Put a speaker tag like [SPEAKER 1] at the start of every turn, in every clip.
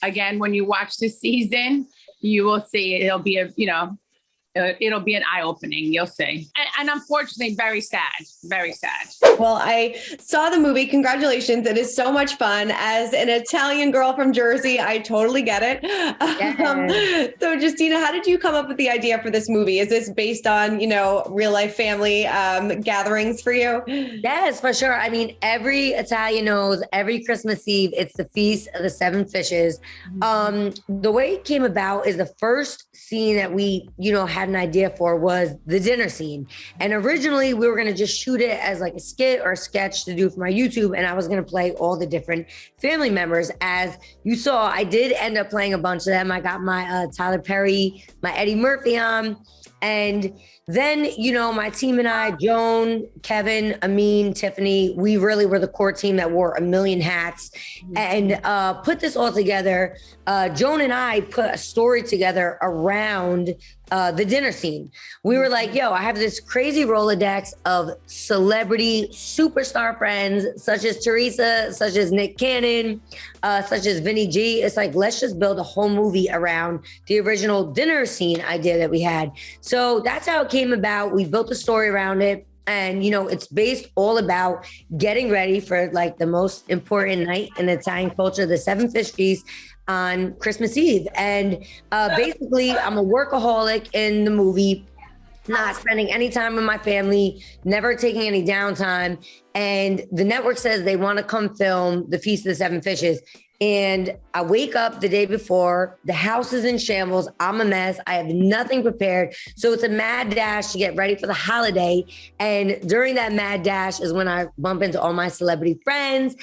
[SPEAKER 1] again, when you watch the season, you will see it'll be it'll be an eye-opening. You'll see. And unfortunately, very sad. Very sad.
[SPEAKER 2] Well, I saw the movie. Congratulations. It is so much fun. As an Italian girl from Jersey, I totally get it. Yes. So Justina, how did you come up with the idea for this movie? Is this based on, real life family gatherings for you?
[SPEAKER 3] Yes, for sure. I mean, every Italian knows every Christmas Eve, it's the Feast of the Seven Fishes. The way it came about is the first scene that we, had an idea for was the dinner scene. And originally we were going to just shoot it as like a skit or a sketch to do for my YouTube. And I was going to play all the different family members. As you saw, I did end up playing a bunch of them. I got my Tyler Perry, my Eddie Murphy on. And then, my team and I, Joan, Kevin, Amin, Tiffany, we really were the core team that wore a million hats and put this all together. Joan and I put a story together around the dinner scene. We were like, I have this crazy Rolodex of celebrity superstar friends, such as Teresa, such as Nick Cannon, such as Vinnie G. It's like, let's just build a whole movie around the original dinner scene idea that we had. So that's how it came about. We built a story around it. And, it's based all about getting ready for like the most important night in Italian culture, the Seven Fish Feast on Christmas Eve. And basically, I'm a workaholic in the movie, not spending any time with my family, never taking any downtime. And the network says they want to come film the Feast of the Seven Fishes. And I wake up the day before, the house is in shambles. I'm a mess. I have nothing prepared. So it's a mad dash to get ready for the holiday. And during that mad dash is when I bump into all my celebrity friends.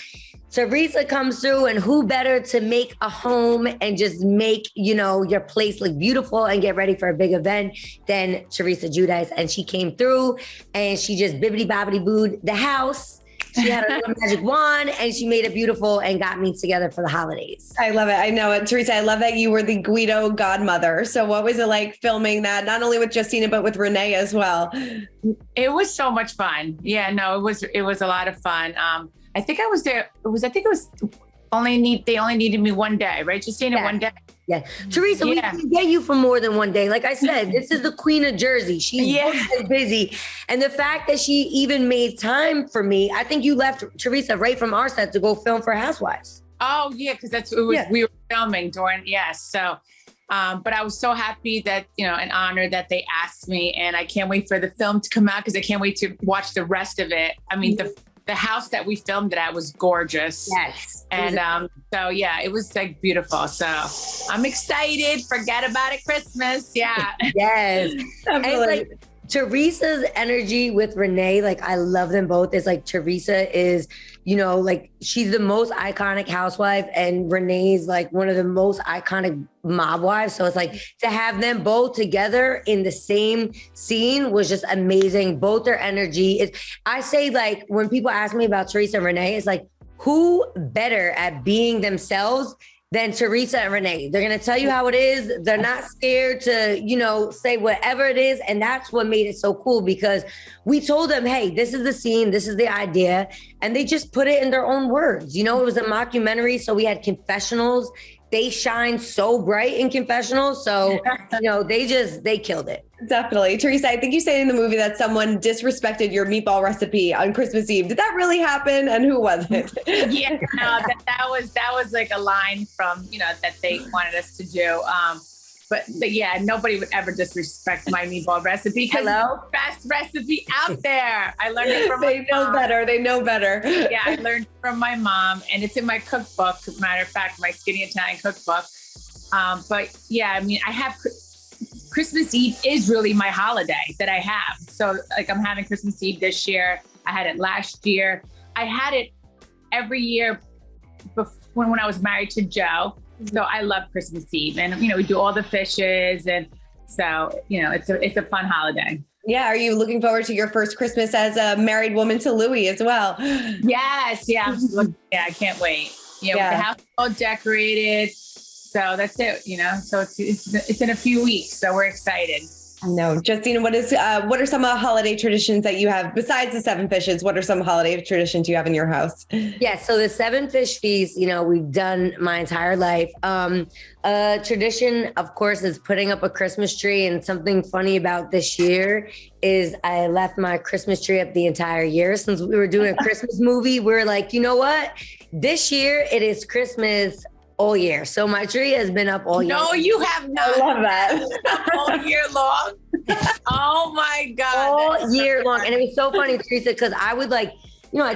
[SPEAKER 3] Teresa comes through, and who better to make a home and just make, your place look beautiful and get ready for a big event than Teresa Giudice. And she came through and she just bibbity bobbity booed the house. She had a little magic wand and she made it beautiful and got me together for the holidays.
[SPEAKER 2] I love it. I know it. Teresa, I love that you were the Guido godmother. So what was it like filming that, not only with Justina, but with Renee as well?
[SPEAKER 1] It was so much fun. Yeah, no, it was a lot of fun. I think I was there. They only needed me one day, right, Justina?
[SPEAKER 3] Yeah.
[SPEAKER 1] One day.
[SPEAKER 3] Yeah. Teresa, we can get you for more than one day. Like I said, this is the Queen of Jersey. She's busy. And the fact that she even made time for me, I think you left Teresa right from our set to go film for Housewives.
[SPEAKER 1] Oh, yeah, because we were filming during, So, but I was so happy that, and honored that they asked me, and I can't wait for the film to come out because I can't wait to watch the rest of it. I mean, the house that we filmed it at was gorgeous.
[SPEAKER 3] Yes.
[SPEAKER 1] And it was like beautiful. So I'm excited. Forget about it, Christmas. Yeah.
[SPEAKER 3] Yes. And like Teresa's energy with Renee, like I love them both. It's like Teresa is, like she's the most iconic housewife and Renee's like one of the most iconic mob wives. So it's like to have them both together in the same scene was just amazing. Both their energy. I say like when people ask me about Teresa and Renee, it's like who better at being themselves than Teresa and Renee. They're going to tell you how it is. They're not scared to, say whatever it is. And that's what made it so cool because we told them, hey, this is the scene, this is the idea. And they just put it in their own words. It was a mockumentary. So we had confessionals. They shine so bright in confessionals. So, they killed it.
[SPEAKER 2] Definitely. Teresa, I think you say in the movie that someone disrespected your meatball recipe on Christmas Eve. Did that really happen? And who was it?
[SPEAKER 1] Yeah, no, that was like a line from, that they wanted us to do. But yeah, nobody would ever disrespect my meatball recipe because it's the best recipe out there. I learned it from my mom.
[SPEAKER 2] They know better.
[SPEAKER 1] Yeah, I learned from my mom and it's in my cookbook. Matter of fact, my Skinny Italian cookbook. But yeah, I mean, I have Christmas Eve is really my holiday that I have. So like I'm having Christmas Eve this year. I had it last year. I had it every year before when I was married to Joe. So I love Christmas Eve and, we do all the fishes. And so, it's a fun holiday.
[SPEAKER 2] Yeah. Are you looking forward to your first Christmas as a married woman to Louis as well?
[SPEAKER 1] Yes. Yeah. I can't wait. With the house all decorated. So that's it, so it's in a few weeks. So we're excited.
[SPEAKER 2] No, Justina, what are some holiday traditions that you have besides the seven fishes? What are some holiday traditions you have in your house?
[SPEAKER 3] Yeah, so the seven fish feast, we've done my entire life. A tradition, of course, is putting up a Christmas tree. And something funny about this year is I left my Christmas tree up the entire year. Since we were doing a Christmas movie, we're like, you know what? This year it is Christmas all year. So my tree has been up all year.
[SPEAKER 1] No, you have not.
[SPEAKER 2] I love that.
[SPEAKER 1] All year long. Oh my God.
[SPEAKER 3] All year long. And it was so funny, Teresa, because I would I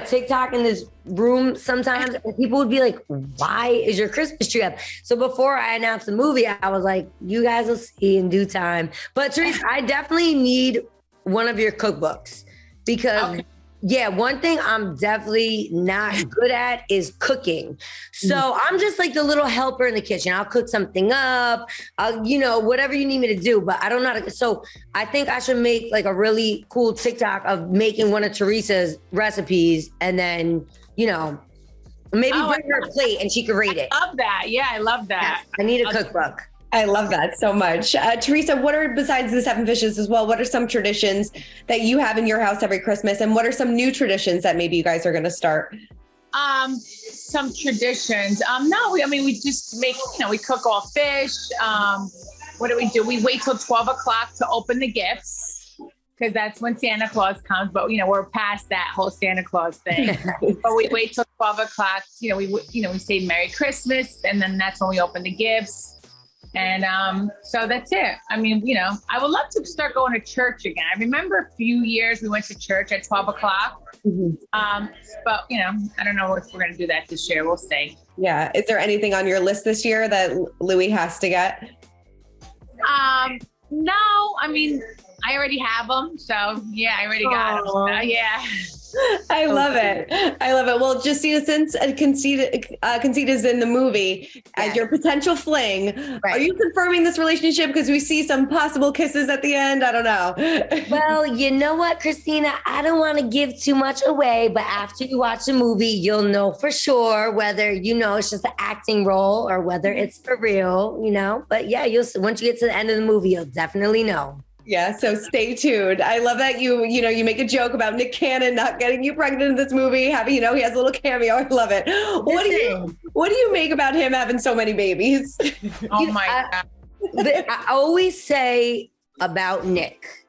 [SPEAKER 3] TikTok in this room sometimes and people would be like, why is your Christmas tree up? So before I announced the movie, I was like, you guys will see in due time. But Teresa, I definitely need one of your cookbooks because one thing I'm definitely not good at is cooking. So I'm just like the little helper in the kitchen. I'll cook something up, whatever you need me to do, but I don't know how to. So I think I should make like a really cool TikTok of making one of Teresa's recipes and then, maybe bring her a plate and she could rate it.
[SPEAKER 1] I love that. Yeah, I love that.
[SPEAKER 3] Yes, I need a cookbook.
[SPEAKER 2] I love that so much. Teresa, what are, besides the seven fishes as well, what are some traditions that you have in your house every Christmas? And what are some new traditions that maybe you guys are going to start?
[SPEAKER 1] Some traditions. We just make, we cook all fish. What do? We wait till 12 o'clock to open the gifts because that's when Santa Claus comes. But, we're past that whole Santa Claus thing. But we wait till 12 o'clock. We say Merry Christmas and then that's when we open the gifts. And so that's it. I would love to start going to church again. I remember a few years we went to church at 12 o'clock. But, I don't know if we're going to do that this year. We'll see.
[SPEAKER 2] Yeah. Is there anything on your list this year that Louis has to get?
[SPEAKER 1] No, I already have them. So yeah, I already got them. So, yeah.
[SPEAKER 2] I love it. I love it. Well, Justina, since Conceita's in the movie as your potential fling, are you confirming this relationship? Because we see some possible kisses at the end. I don't know.
[SPEAKER 3] Well, you know what, Christina? I don't want to give too much away, but after you watch the movie, you'll know for sure whether, it's just an acting role or whether it's for real, But yeah, once you get to the end of the movie, you'll definitely know.
[SPEAKER 2] Yeah, so stay tuned. I love that you make a joke about Nick Cannon not getting you pregnant in this movie. Having, he has a little cameo. I love it. What do you make about him having so many babies?
[SPEAKER 1] Oh my God.
[SPEAKER 3] I always say about Nick,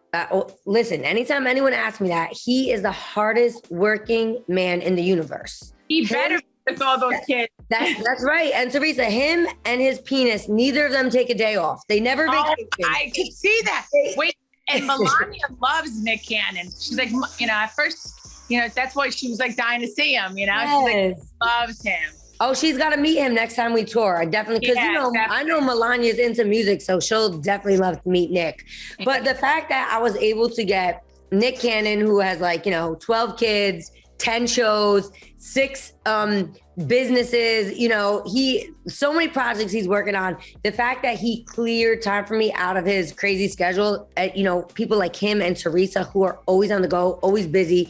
[SPEAKER 3] listen, anytime anyone asks me that, he is the hardest working man in the universe.
[SPEAKER 1] He better with all those kids.
[SPEAKER 3] That's right. And Teresa, him and his penis, neither of them take a day off. They never vacation.
[SPEAKER 1] I can see that. Wait, and Melania loves Nick Cannon. She's like, at first, that's why she was like dying to see him,
[SPEAKER 3] Yes.
[SPEAKER 1] She's like, loves him.
[SPEAKER 3] Oh, she's got to meet him next time we tour. I definitely, because I know Melania's into music, so she'll definitely love to meet Nick. But the fact that I was able to get Nick Cannon, who has 12 kids, 10 shows, 6 businesses, so many projects he's working on. The fact that he cleared time for me out of his crazy schedule, people like him and Teresa who are always on the go, always busy,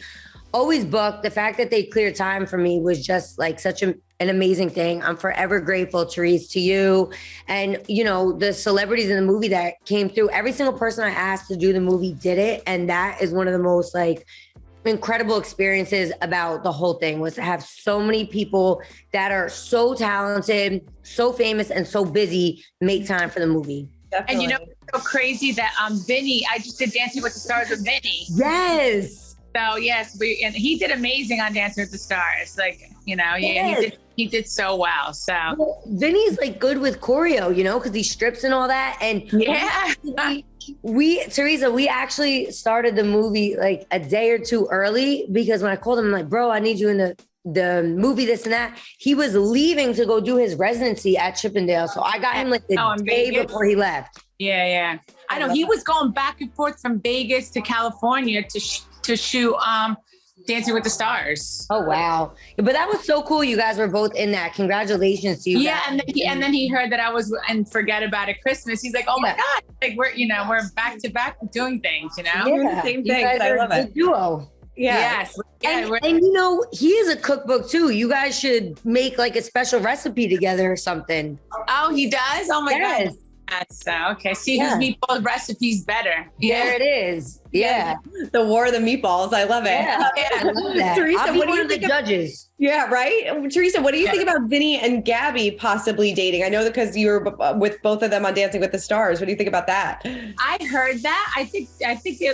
[SPEAKER 3] always booked. The fact that they cleared time for me was just such an amazing thing. I'm forever grateful, Teresa, to you. And, the celebrities in the movie that came through, every single person I asked to do the movie did it. And that is one of the most incredible experiences about the whole thing, was to have so many people that are so talented, so famous, and so busy make time for the movie.
[SPEAKER 2] Definitely.
[SPEAKER 1] And it's so crazy that Vinnie, I just did Dancing with the Stars with Vinnie.
[SPEAKER 3] Yes.
[SPEAKER 1] So yes, and he did amazing on Dancing with the Stars.
[SPEAKER 3] Yes.
[SPEAKER 1] He did so well. So
[SPEAKER 3] Vinny's good with choreo, because he strips and all that. And Teresa, we actually started the movie a day or two early, because when I called him, I'm like, bro, I need you in the movie, this and that. He was leaving to go do his residency at Chippendale. So I got him the day before he left.
[SPEAKER 1] Yeah. I know he was going back and forth from Vegas to California to shoot Dancing with the Stars.
[SPEAKER 3] Oh wow! But that was so cool. You guys were both in that. Congratulations to you.
[SPEAKER 1] Yeah, guys. And then he heard that I was and Forget About It Christmas. He's like, oh my God! We're back to back doing things.
[SPEAKER 3] Yeah.
[SPEAKER 2] Same thing. I love it.
[SPEAKER 3] Duo.
[SPEAKER 2] Yeah.
[SPEAKER 1] Yes.
[SPEAKER 3] And he is a cookbook too. You guys should make a special recipe together or something.
[SPEAKER 1] Oh, he does? Oh my God. That's okay. See whose meatball recipe's better.
[SPEAKER 3] There it is. Yeah.
[SPEAKER 2] The war of the meatballs. I love it.
[SPEAKER 3] Yeah. I love that.
[SPEAKER 2] Teresa,
[SPEAKER 3] what do you think? Judges.
[SPEAKER 2] Yeah, right. Teresa, what do you think about Vinnie and Gabby possibly dating? I know that because you were with both of them on Dancing with the Stars. What do you think about that?
[SPEAKER 1] I heard that. I think they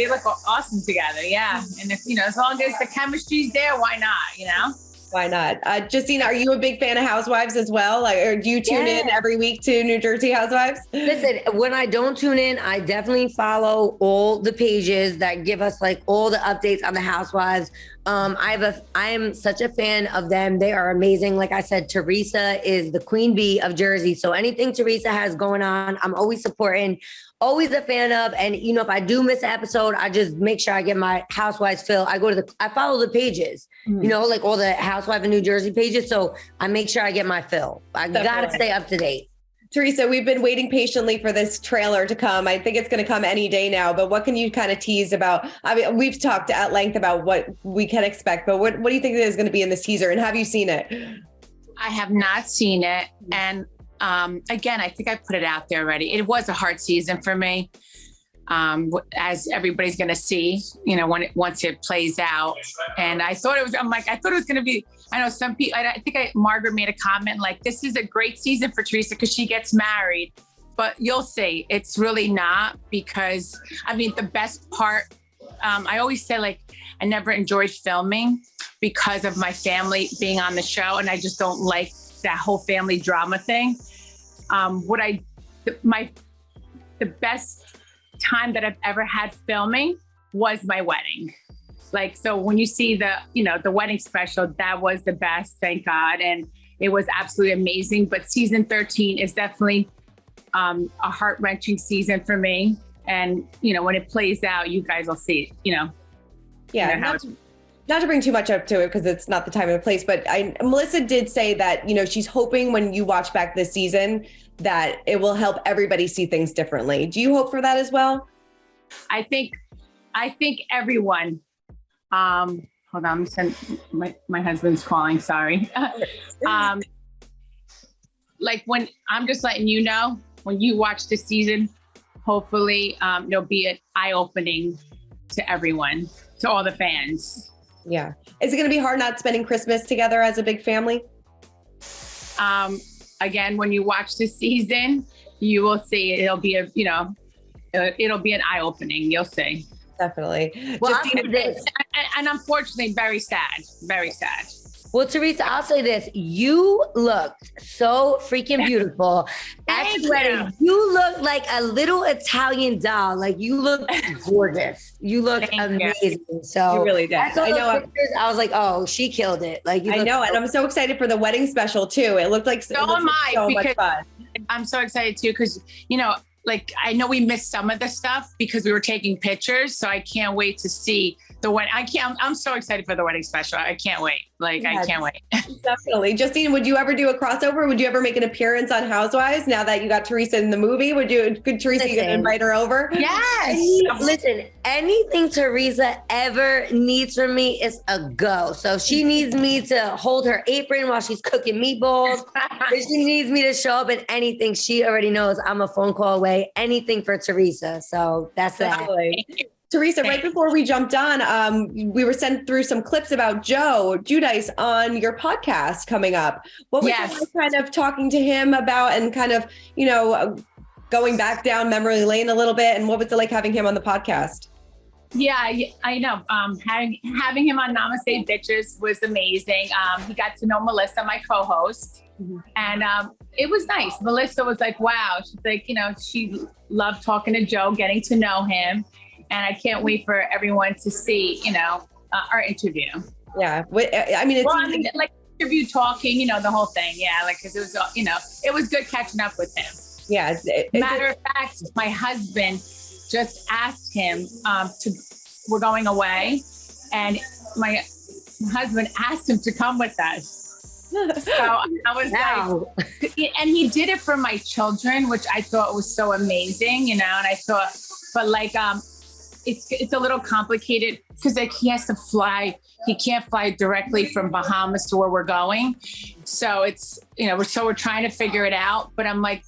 [SPEAKER 1] look awesome together. Yeah. And if, as long as the chemistry's there, why not,
[SPEAKER 2] Why not? Justina, are you a big fan of Housewives as well? Or do you tune in every week to New Jersey Housewives?
[SPEAKER 3] Listen, when I don't tune in, I definitely follow all the pages that give us like all the updates on the Housewives. I am such a fan of them. They are amazing. Like I said, Teresa is the queen bee of Jersey. So anything Teresa has going on, I'm always supporting, always a fan of. And, if I do miss an episode, I just make sure I get my Housewives fill. I follow the pages, like all the Housewives of New Jersey pages. So I make sure I get my fill. I got to stay up to date.
[SPEAKER 2] Teresa, we've been waiting patiently for this trailer to come. I think it's going to come any day now, but what can you kind of tease about? I mean, we've talked at length about what we can expect, but what do you think is going to be in this teaser, and have you seen it?
[SPEAKER 1] I have not seen it. And again, I think I put it out there already. It was a hard season for me. As everybody's going to see, once it plays out. And I thought it was going to be, I know some people, I think Margaret made a comment like, this is a great season for Teresa because she gets married, but you'll see, it's really not, because the best part, I always say like, I never enjoyed filming because of my family being on the show. And I just don't like that whole family drama thing. The best time that I've ever had filming was my wedding. Like, so when you see the wedding special, that was the best, thank God. And it was absolutely amazing. But season 13 is definitely a heart-wrenching season for me. And, when it plays out, you guys will see,
[SPEAKER 2] Yeah. Not to bring too much up to it because it's not the time and the place, but Melissa did say that, she's hoping when you watch back this season that it will help everybody see things differently. Do you hope for that as well?
[SPEAKER 1] I think everyone, hold on, my husband's calling, sorry. Like when I'm just letting you know, when you watch the season, hopefully it'll be an eye-opening to everyone, to all the fans.
[SPEAKER 2] Yeah. Is it going to be hard not spending Christmas together as a big family?
[SPEAKER 1] Again, when you watch the season, you will see it'll be it'll be an eye-opening. You'll see.
[SPEAKER 2] Definitely.
[SPEAKER 3] Well,
[SPEAKER 1] Justina, and unfortunately, very sad, very sad.
[SPEAKER 3] Well, Teresa, I'll say this. You looked so freaking beautiful at the wedding. You looked like a little Italian doll. Like, you look gorgeous. You look amazing. So
[SPEAKER 2] you really did.
[SPEAKER 3] I saw those pictures, I was like, oh, she killed it. Like,
[SPEAKER 2] I know. And I'm so excited for the wedding special too. It looked like so much fun.
[SPEAKER 1] I'm so excited too. Cause like, I know we missed some of the stuff because we were taking pictures. So I can't wait to see the wedding. I'm so excited for the wedding special. I can't wait. I can't wait.
[SPEAKER 2] Definitely. Justina, would you ever do a crossover? Would you ever make an appearance on Housewives now that you got Teresa in the movie? Could Teresa, you invite her over?
[SPEAKER 1] Yes.
[SPEAKER 3] Listen, anything Teresa ever needs from me is a go. So if she needs me to hold her apron while she's cooking meatballs, if she needs me to show up in anything, she already knows I'm a phone call away. Anything for Teresa. So that's that.
[SPEAKER 2] Teresa, right before we jumped on, we were sent through some clips about Joe Giudice on your podcast coming up. What was it like kind of talking to him about and kind of, going back down memory lane a little bit? And what was it like having him on the podcast?
[SPEAKER 1] Yeah, I know. Having him on Namaste Bitches was amazing. He got to know Melissa, my co-host. Mm-hmm. And it was nice. Melissa was like, wow. She's like, she loved talking to Joe, getting to know him. And I can't wait for everyone to see, our interview.
[SPEAKER 2] Yeah. It's
[SPEAKER 1] like interview talking, the whole thing. Yeah. Like, cause it was, it was good catching up with him.
[SPEAKER 2] Yeah.
[SPEAKER 1] Matter of fact, my husband just asked him we're going away. And my husband asked him to come with us. So I was like, and he did it for my children, which I thought was so amazing, and I thought, but like, it's a little complicated because like he has to fly. He can't fly directly from Bahamas to where we're going. So it's, we're trying to figure it out, but I'm like,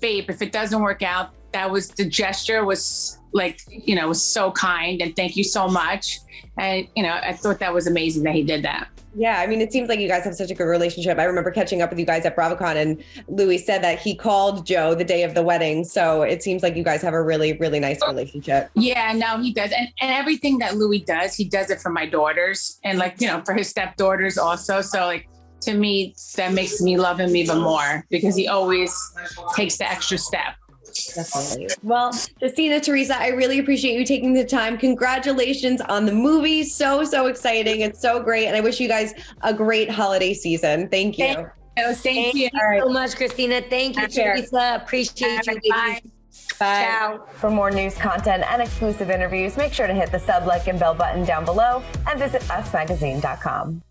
[SPEAKER 1] babe, if it doesn't work out, the gesture was like, was so kind, and thank you so much. And, I thought that was amazing that he did that.
[SPEAKER 2] Yeah, I mean, it seems like you guys have such a good relationship. I remember catching up with you guys at BravoCon, and Louis said that he called Joe the day of the wedding. So it seems like you guys have a really, really nice relationship.
[SPEAKER 1] Yeah, no, he does. And everything that Louis does, he does it for my daughters and like, for his stepdaughters also. So like, to me, that makes me love him even more because he always takes the extra step.
[SPEAKER 2] Definitely. Well, Justina, Teresa, I really appreciate you taking the time. Congratulations on the movie. So exciting. It's so great. And I wish you guys a great holiday season. Thank you.
[SPEAKER 3] Thank you so much, Christina. Thank you, Teresa. Appreciate you.
[SPEAKER 2] Bye.
[SPEAKER 3] Ciao.
[SPEAKER 2] For more news, content, and exclusive interviews, make sure to hit the sub, like, and bell button down below and visit usmagazine.com.